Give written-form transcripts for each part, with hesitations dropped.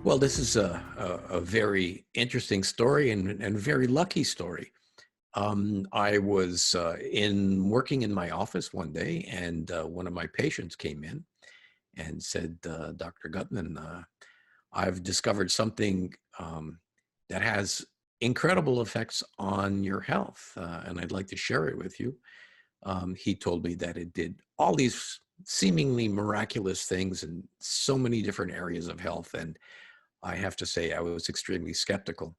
Well, this is a very interesting story and very lucky story. I was working in my office one day, and one of my patients came in and said, "Dr. Gutman, I've discovered something that has incredible effects on your health, and I'd like to share it with you." He told me that it did all these seemingly miraculous things in so many different areas of health, and I have to say I was extremely skeptical.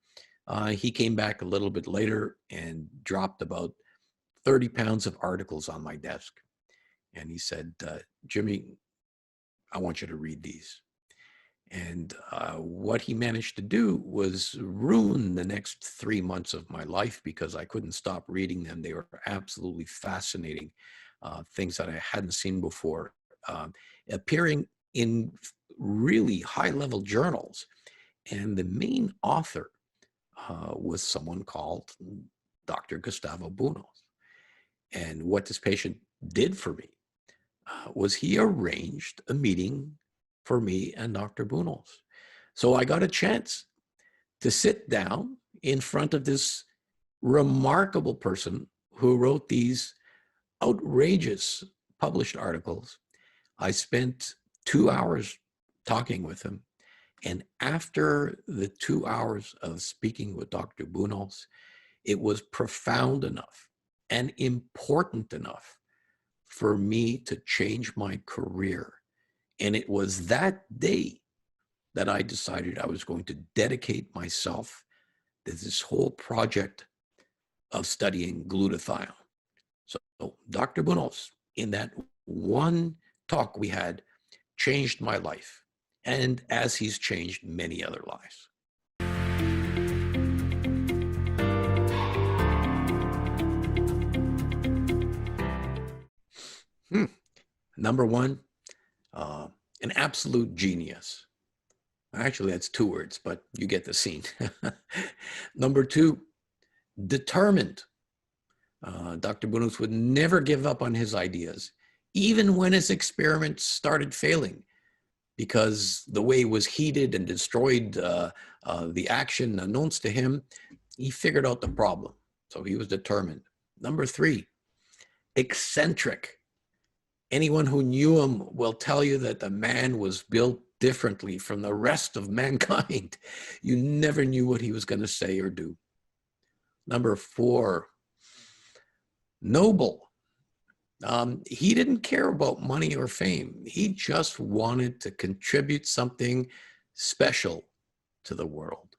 He came back a little bit later and dropped about 30 pounds of articles on my desk. And he said, "Jimmy, I want you to read these." And what he managed to do was ruin the next 3 months of my life because I couldn't stop reading them. They were absolutely fascinating, things that I hadn't seen before, appearing in really high level journals. And the main author was someone called Dr. Gustavo Buenos. And what this patient did for me was he arranged a meeting for me and Dr. Buenos. So I got a chance to sit down in front of this remarkable person who wrote these outrageous published articles. I spent 2 hours talking with him. And after the 2 hours of speaking with Dr. Buenos, it was profound enough and important enough for me to change my career. And it was that day that I decided I was going to dedicate myself to this whole project of studying glutathione. So Dr. Buenos, in that one talk we had, changed my life, and as he's changed many other lives. Number one, an absolute genius. Actually, that's two words, but you get the scene. Number two, determined. Dr. Bounous would never give up on his ideas, even when his experiments started failing, because the way it was heated and destroyed the action announced to him. He figured out the problem, so he was determined. Number three, eccentric. Anyone who knew him will tell you that the man was built differently from the rest of mankind. You never knew what he was going to say or do. Number four, noble. He didn't care about money or fame. He just wanted to contribute something special to the world.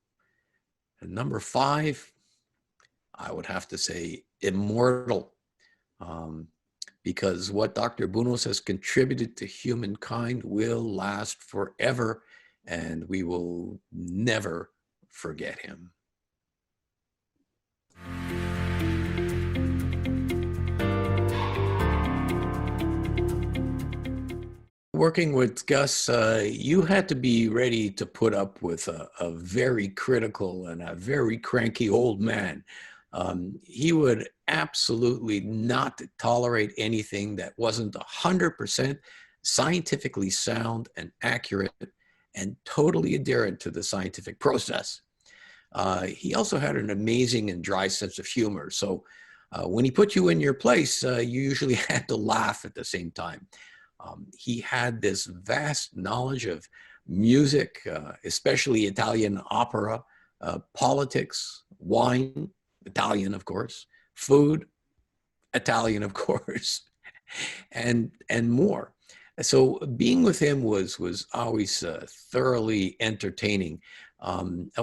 And number five, I would have to say immortal. Because what Dr. Buenos has contributed to humankind will last forever, and we will never forget him. Working with Gus, you had to be ready to put up with a very critical and a very cranky old man. He would absolutely not tolerate anything that wasn't 100% scientifically sound and accurate and totally adherent to the scientific process. He also had an amazing and dry sense of humor. So when he put you in your place, you usually had to laugh at the same time. He had this vast knowledge of music, especially Italian opera, politics, wine, Italian, of course, food, Italian, of course, and more. So being with him was always thoroughly entertaining.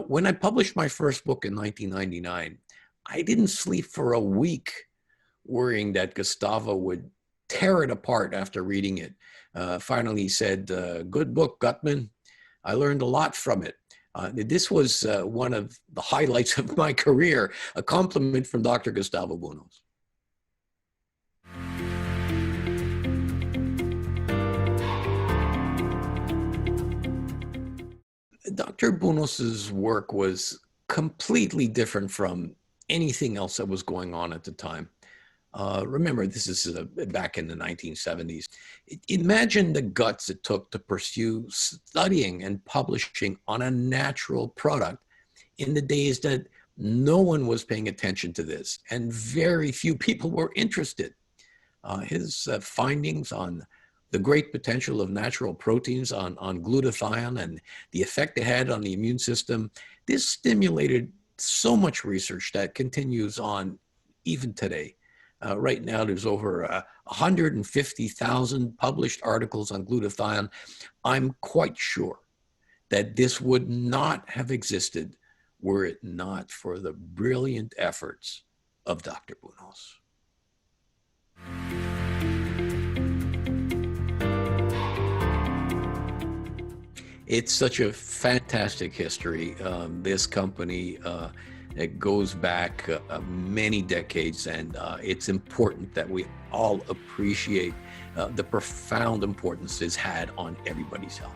When I published my first book in 1999, I didn't sleep for a week worrying that Gustavo would tear it apart after reading it. Finally, he said, "Good book, Gutman. I learned a lot from it." This was one of the highlights of my career, a compliment from Dr. Gustavo Buenos. Dr. Buenos's work was completely different from anything else that was going on at the time. Remember, this is back in the 1970s. Imagine the guts it took to pursue studying and publishing on a natural product in the days that no one was paying attention to this and very few people were interested. His findings on the great potential of natural proteins on glutathione and the effect it had on the immune system, this stimulated so much research that continues on even today. Right now, there's over 150,000 published articles on glutathione. I'm quite sure that this would not have existed were it not for the brilliant efforts of Dr. Bounous. It's such a fantastic history. This company, it goes back many decades, and it's important that we all appreciate the profound importance it's had on everybody's health.